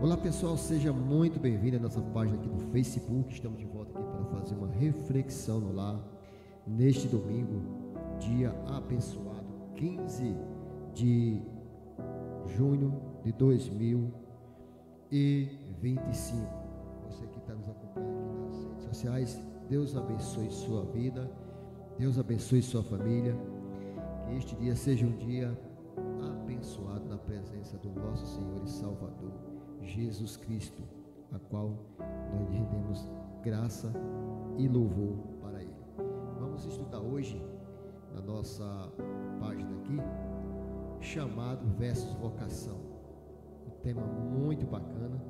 Olá pessoal, seja muito bem-vindo à nossa página aqui do Facebook. Estamos de volta aqui para fazer uma reflexão no lar neste domingo, dia abençoado, 15 de junho de 2025. Você que está nos acompanhando aqui nas redes sociais, Deus abençoe sua vida, Deus abençoe sua família. Que este dia seja um dia abençoado na presença do nosso Senhor e Salvador Jesus Cristo, a qual nós rendemos graça e louvor para Ele. Vamos estudar hoje na nossa página aqui, chamado versus vocação. Um tema muito bacana.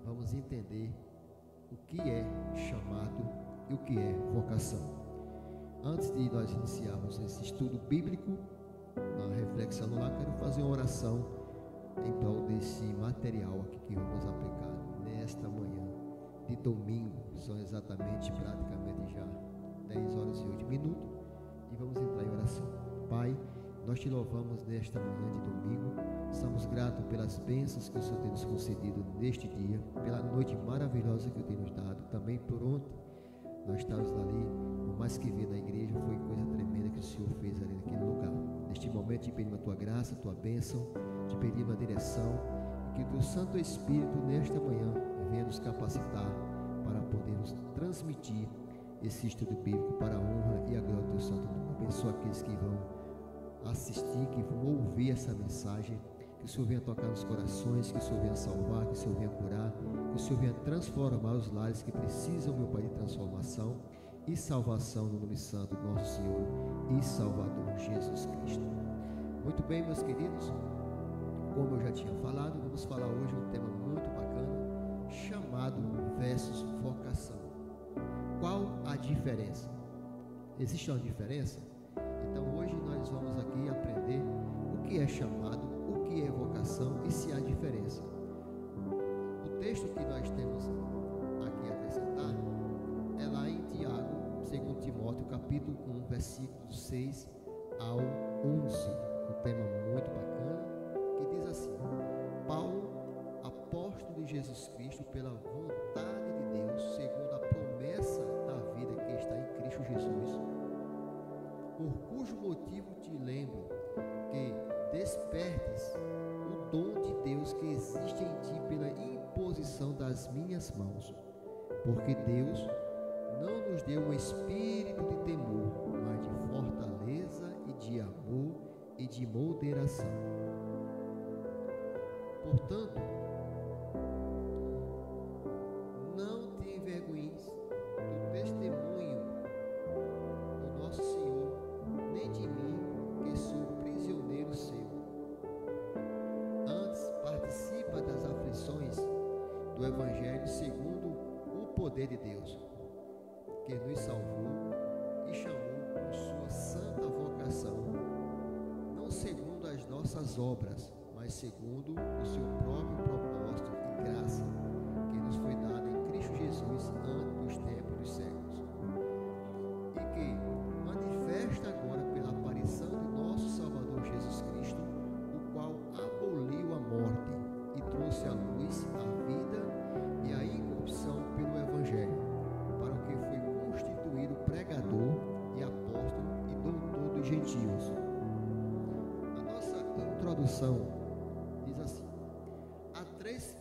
Vamos entender o que é chamado e o que é vocação. Antes de nós iniciarmos esse estudo bíblico, na reflexão lá, quero fazer uma oração em prol desse material aqui que vamos aplicar nesta manhã de domingo. São exatamente, praticamente já 10 horas e 8 minutos, e vamos entrar em oração. Pai, nós te louvamos nesta manhã de domingo, estamos gratos pelas bênçãos que o Senhor tem nos concedido neste dia, pela noite maravilhosa que o Senhor tem nos dado, também por ontem nós estávamos ali, o mais que ver na igreja, foi coisa tremenda que o Senhor fez ali naquele lugar. Neste momento te pedimos a tua graça, a tua bênção, te pedimos a direção, que o teu Santo Espírito nesta manhã venha nos capacitar para podermos transmitir esse estudo bíblico para a honra e a glória do teu santo nome. Abençoa aqueles que vão assistir, que vão ouvir essa mensagem, que o Senhor venha tocar nos corações, que o Senhor venha salvar, que o Senhor venha curar, que o Senhor venha transformar os lares que precisam, meu Pai, de transformação e salvação no nome santo do nosso Senhor e Salvador Jesus Cristo. Muito bem, meus queridos, como eu já tinha falado, vamos falar hoje um tema muito bacana, chamado versus vocação. Qual a diferença? Existe uma diferença? Então hoje nós vamos aqui aprender o que é chamado, o que é vocação e se há diferença. O texto que nós temos aqui a acrescentar é lá em Tiago, 2 Timóteo, capítulo 1, versículos 6 ao 11. Um tema muito bacana, que diz assim: Paulo, apóstolo de Jesus Cristo, pela vontade de Deus, segundo a promessa da vida que está em Cristo Jesus, por cujo motivo te lembro que despertes o dom de Deus que existe em ti pela imposição das minhas mãos, porque Deus não nos deu um espírito de temor, mas de fortaleza e de amor e de moderação. Portanto, não te envergonhes do testemunho do nosso Senhor, nem de mim, que sou prisioneiro seu. Antes, participa das aflições do Evangelho segundo o poder de Deus, que nos salvou e chamou por sua santa vocação, não segundo as nossas obras, mas segundo o seu próprio propósito e graça, que nos foi dada em Cristo Jesus antes dos tempos dos séculos, e que manifesta agora pela aparição de nosso Salvador Jesus Cristo, o qual aboliu a morte e trouxe à luz a vida e a incorrupção pelo Evangelho, para o que foi constituído pregador e apóstolo e doutor dos gentios. A nossa introdução diz assim: há 3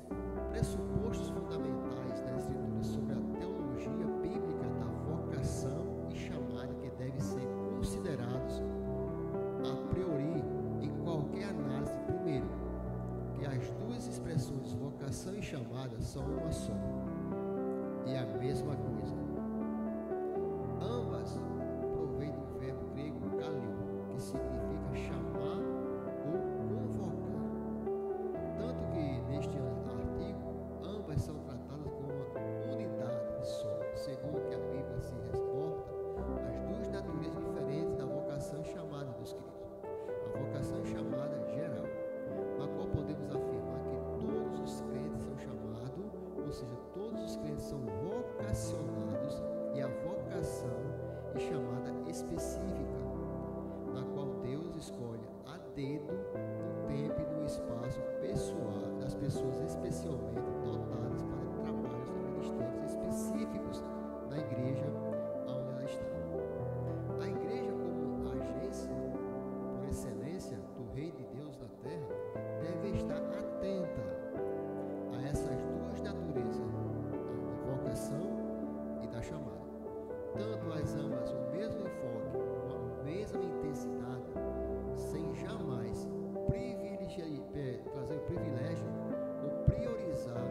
pressupostos fundamentais na Escritura sobre a teologia bíblica da vocação e chamada que devem ser considerados a priori em qualquer análise. Primeiro, que as duas expressões vocação e chamada são uma só e a mesma coisa. Ambas provêm do verbo grego kaleo, que significa chamar ou convocar. Tanto que neste artigo, ambas são tratadas como uma unidade só, segundo que a Bíblia se reporta, as duas naturezas diferentes da vocação e chamada dos cristãos. A vocação e chamada geral, na qual podemos afirmar que todos os crentes são chamados, ou seja, todos os crentes são vocacionados, e a vocação e chamada específica, na qual Deus escolhe a dedo no tempo e no espaço pessoal das pessoas específicas especialmente dotadas para trabalhos e ministérios específicos na igreja onde ela está. A igreja, como agência por excelência do Reino de Deus na terra, deve estar atenta a essas duas naturezas, a vocação e da chamada. Tanto as ambas o mesmo enfoque, com a mesma intensidade, sem jamais trazer o privilégio ou priorizar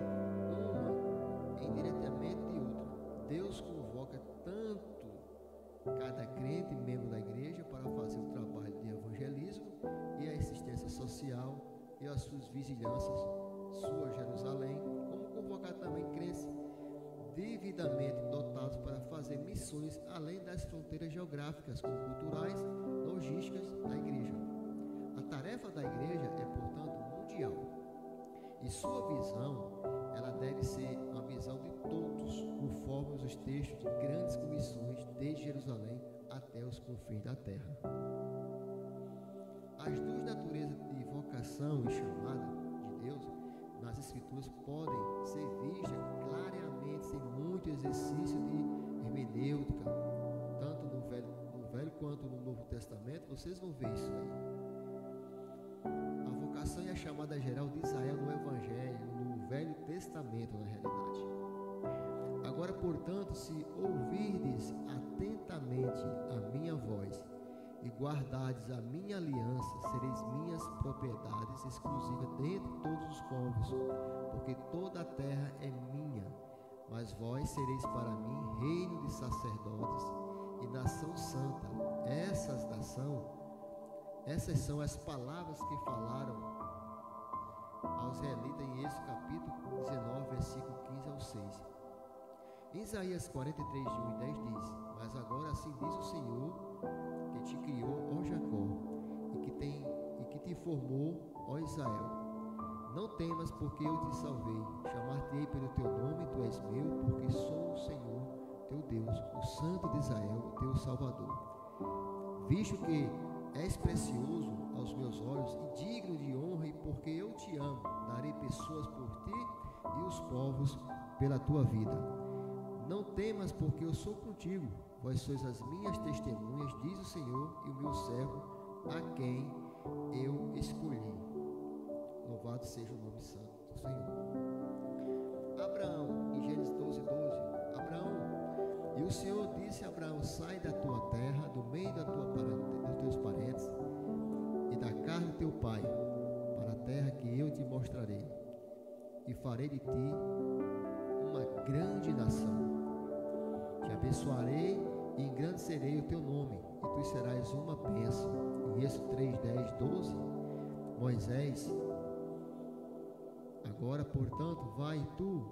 uma indiretamente de outra. Deus convoca tanto cada crente, membro da igreja, para fazer o trabalho de evangelismo e a assistência social e as suas vizinhanças, sua Jerusalém, como convocar também crentes devidamente dotados para fazer missões além das fronteiras geográficas, como culturais, logísticas da igreja. A tarefa da igreja é, portanto, mundial. E sua visão, ela deve ser a visão de todos, conforme os textos de grandes comissões, desde Jerusalém até os confins da terra. As duas naturezas de vocação e chamada de Deus nas Escrituras podem ser vistas claramente, sem muito exercício de hermenêutica, tanto no Velho quanto no Novo Testamento. Vocês vão ver isso aí. A vocação e a chamada geral de Israel no Evangelho, no Velho Testamento, na realidade. Agora, portanto, se ouvirdes atentamente a minha voz e guardardes a minha aliança, sereis minhas propriedades exclusivas dentre todos os povos, porque toda a terra é minha, mas vós sereis para mim reino de sacerdotes e nação santa. Essas são as palavras que falaram aos israelitas em Êxodo capítulo 19, versículo 15 ao 6. Em Isaías 43, de 1 e 10 diz: mas agora assim diz o Senhor, que te criou, ó Jacó, e que te formou, ó Israel. Não temas, porque eu te salvei. Chamar-te-ei pelo teu nome, tu és meu, porque sou o Senhor, teu Deus, o Santo de Israel, o teu Salvador. Visto que és precioso aos meus olhos e digno de honra, e porque eu te amo, darei pessoas por ti e os povos pela tua vida. Não temas, porque eu sou contigo. Vós sois as minhas testemunhas, diz o Senhor, e o meu servo, a quem eu escolhi. Louvado seja o nome santo do Senhor. Abraão, em Gênesis 12, 12. Abraão, e o Senhor disse a Abraão: sai da tua terra, do meio dos teus parentes e da casa de teu pai, para a terra que eu te mostrarei, e farei de ti uma grande nação. Te abençoarei e engrandecerei o teu nome, e tu serás uma bênção. Em Êxodo 3, 10, 12. Moisés: agora, portanto, vai tu,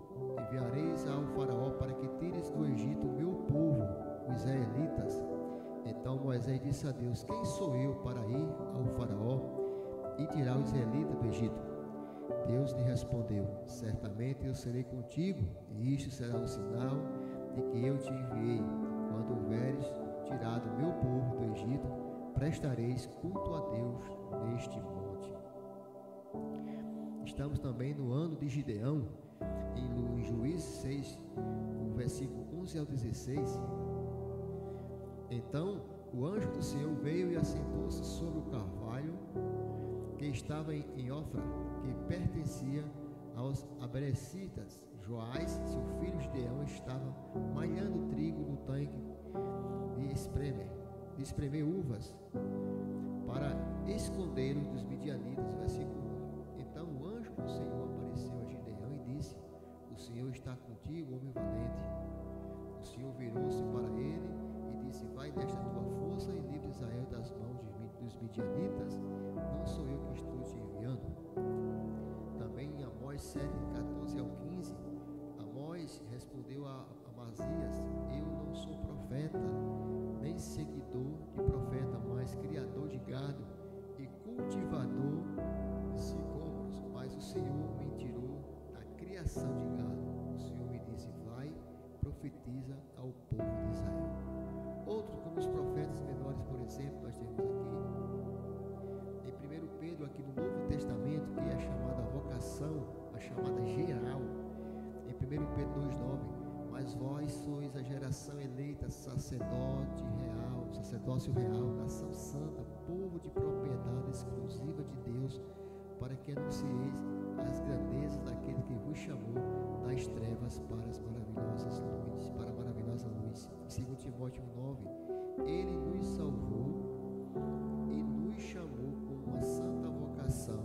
enviareis ao faraó para que tires do Egito o meu povo, os israelitas. Então Moisés disse a Deus: quem sou eu para ir ao faraó e tirar os israelitas do Egito? Deus lhe respondeu: certamente eu serei contigo, e isto será um sinal de que eu te enviei. Quando houveres tirado o meu povo do Egito, prestareis culto a Deus neste monte. Estamos também no ano de Gideão, em Juízes 6, o versículo 11 ao 16. Então o anjo do Senhor veio e assentou-se sobre o carvalho que estava em Ofra, que pertencia aos Aberecitas. Joás, seu filho Gideão, estava malhando trigo no tanque de espremer uvas, para escondê-lo dos midianitas. Versículo 1. Então o anjo do Senhor apareceu a Gideão e disse: o Senhor está contigo, homem valente. O Senhor virou-se para ele e disse: vai desta tua força e livre Israel das mãos dos midianitas. Não sou eu que estou te enviando? Também em Amós 7, 14 ao 15, Amós respondeu a Amazias: eu não sou profeta, nem seguidor de profeta, mas criador de gado e cultivador de sicômoros. Mas o Senhor me tirou da criação de gado. O Senhor me disse: vai, profetiza ao povo de Israel. Outros, como os profetas menores, por exemplo, nós temos aqui em 1 Pedro, aqui no Novo Testamento, que é a chamada vocação, a chamada sacerdócio real, nação santa, povo de propriedade exclusiva de Deus, para que anuncieis as grandezas daquele que vos chamou das trevas para as maravilhosas luzes, para a maravilhosa luz. Em 2 Timóteo 9, ele nos salvou e nos chamou com uma santa vocação,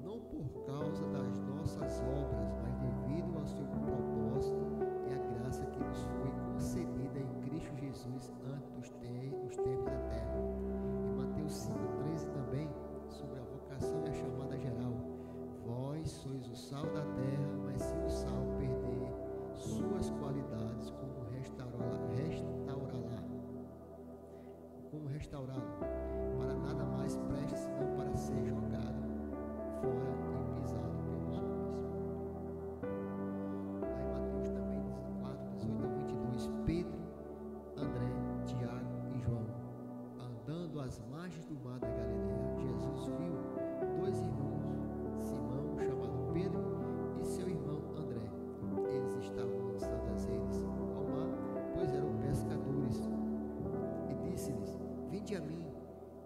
não por causa das nossas obras, mas devido ao seu propósito e à graça que nos foi concedida em Cristo Jesus antes dos tempos eternos. Em Mateus 5,13 também, sobre a vocação e a chamada geral: vós sois o sal da terra, mas se o sal perder suas qualidades, como restaurá-lo? Para nada mais preste senão para ser jogado fora e pisado pelos homens. Lá em Mateus também 4:18-22, Pedro, André, Tiago e João, andando às margens do mar da Galileia, Jesus viu dois irmãos, Simão, chamado Pedro, e seu irmão André. Eles estavam lançando as redes ao mar, pois eram pescadores. E disse-lhes: vinde a mim,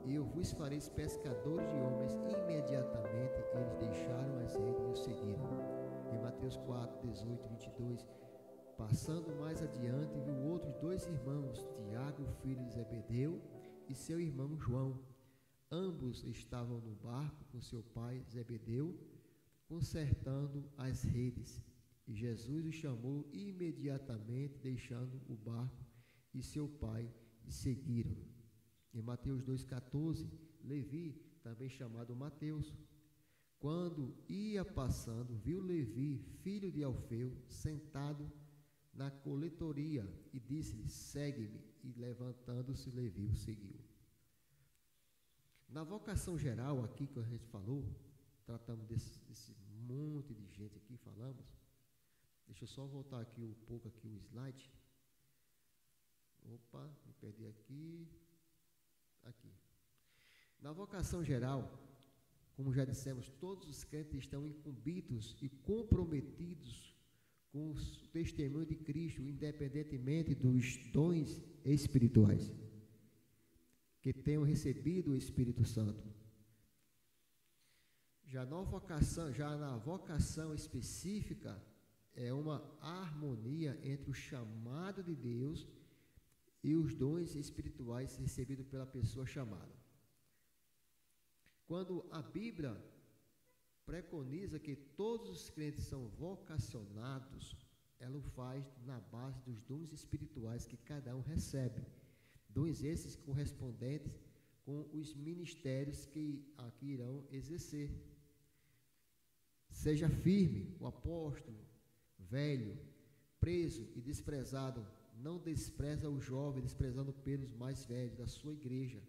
e eu vos farei pescadores de homens. Imediatamente eles deixaram as redes e o seguiram. Em Mateus 4:18-22, passando mais adiante, viu outros dois irmãos, Tiago, filho de Zebedeu, e seu irmão João. Ambos estavam no barco com seu pai Zebedeu, consertando as redes. E Jesus os chamou imediatamente, deixando o barco e seu pai, e seguiram. Em Mateus 2,14, Levi, também chamado Mateus, quando ia passando, viu Levi, filho de Alfeu, sentado na coletoria, e disse-lhe: segue-me. E levantando-se, Levi o seguiu. Na vocação geral, aqui que a gente falou, tratamos desse monte de gente aqui, falamos. Deixa eu só voltar aqui um pouco aqui o slide. Opa, me perdi aqui. Aqui. Na vocação geral, como já dissemos, todos os crentes estão incumbidos e comprometidos com o testemunho de Cristo, independentemente dos dons espirituais que tenham recebido o Espírito Santo. Já na vocação específica, é uma harmonia entre o chamado de Deus e os dons espirituais recebidos pela pessoa chamada. Quando a Bíblia preconiza que todos os crentes são vocacionados, ela o faz na base dos dons espirituais que cada um recebe. Dons esses correspondentes com os ministérios que aqui irão exercer. Seja firme, o apóstolo, velho, preso e desprezado, não despreza o jovem, desprezando pelos mais velhos da sua igreja.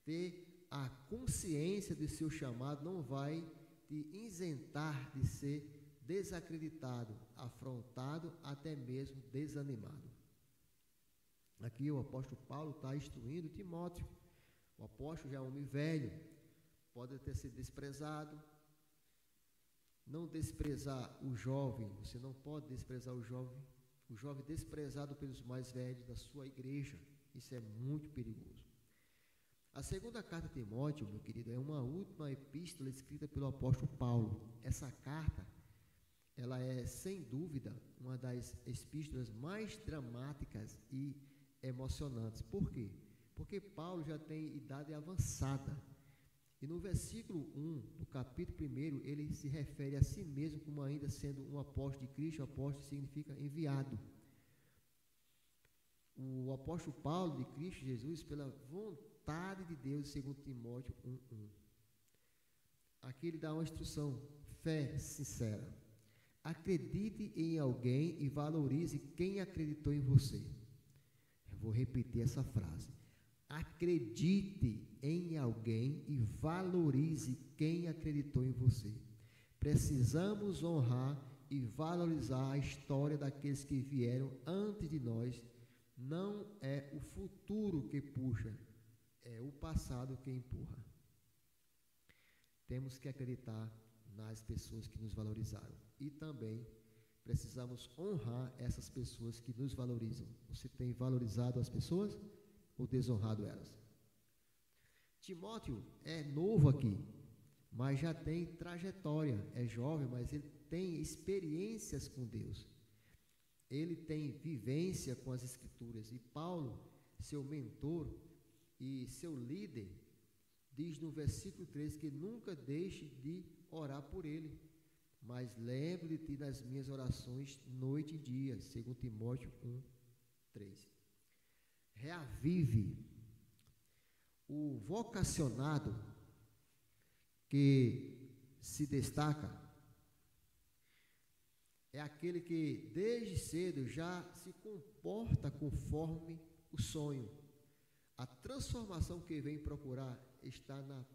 Ter a consciência de seu chamado não vai te isentar de ser desacreditado, afrontado, até mesmo desanimado. Aqui o apóstolo Paulo está instruindo Timóteo. O apóstolo já é um homem velho, pode ter sido desprezado. Não desprezar o jovem, você não pode desprezar o jovem desprezado pelos mais velhos da sua igreja. Isso é muito perigoso. A segunda carta de Timóteo, meu querido, é uma última epístola escrita pelo apóstolo Paulo. Essa carta, ela é, sem dúvida, uma das epístolas mais dramáticas e emocionantes. Por quê? Porque Paulo já tem idade avançada. E no versículo 1 do capítulo 1, ele se refere a si mesmo como ainda sendo um apóstolo de Cristo. O apóstolo significa enviado. O apóstolo Paulo de Cristo Jesus, pela vontade de Deus, segundo Timóteo 1:1. Aqui ele dá uma instrução: fé sincera. Acredite em alguém e valorize quem acreditou em você. Eu vou repetir essa frase. Acredite em alguém e valorize quem acreditou em você. Precisamos honrar e valorizar a história daqueles que vieram antes de nós. Não é o futuro que puxa, é o passado que empurra. Temos que acreditar nas pessoas que nos valorizaram e também precisamos honrar essas pessoas que nos valorizam. Você tem valorizado as pessoas ou desonrado elas? Timóteo é novo aqui, mas já tem trajetória, é jovem, mas ele tem experiências com Deus. Ele tem vivência com as Escrituras. E Paulo, seu mentor e seu líder, diz no versículo 3 que nunca deixe de orar por ele, mas lembre de ti nas minhas orações noite e dia, segundo Timóteo 1:3. Reavive. O vocacionado que se destaca é aquele que desde cedo já se comporta conforme o sonho. A transformação que vem procurar está na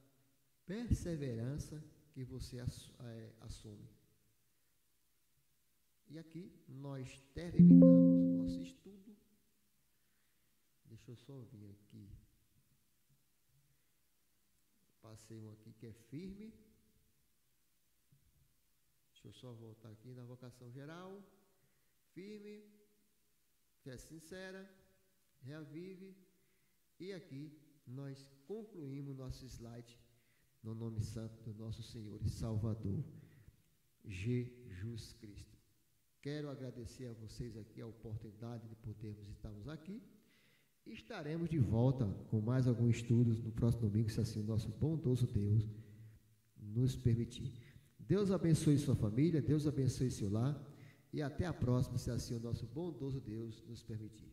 perseverança que você assume. E aqui nós terminamos o nosso estudo. Deixa eu só vir aqui. Passei um aqui que é firme. Deixa eu só voltar aqui na vocação geral. Firme, fé sincera, reavive. E aqui nós concluímos nosso slide no nome santo do nosso Senhor e Salvador, Jesus Cristo. Quero agradecer a vocês aqui a oportunidade de podermos estarmos aqui. Estaremos de volta com mais alguns estudos no próximo domingo, se assim o nosso bondoso Deus nos permitir. Deus abençoe sua família, Deus abençoe seu lar e até a próxima, se assim o nosso bondoso Deus nos permitir.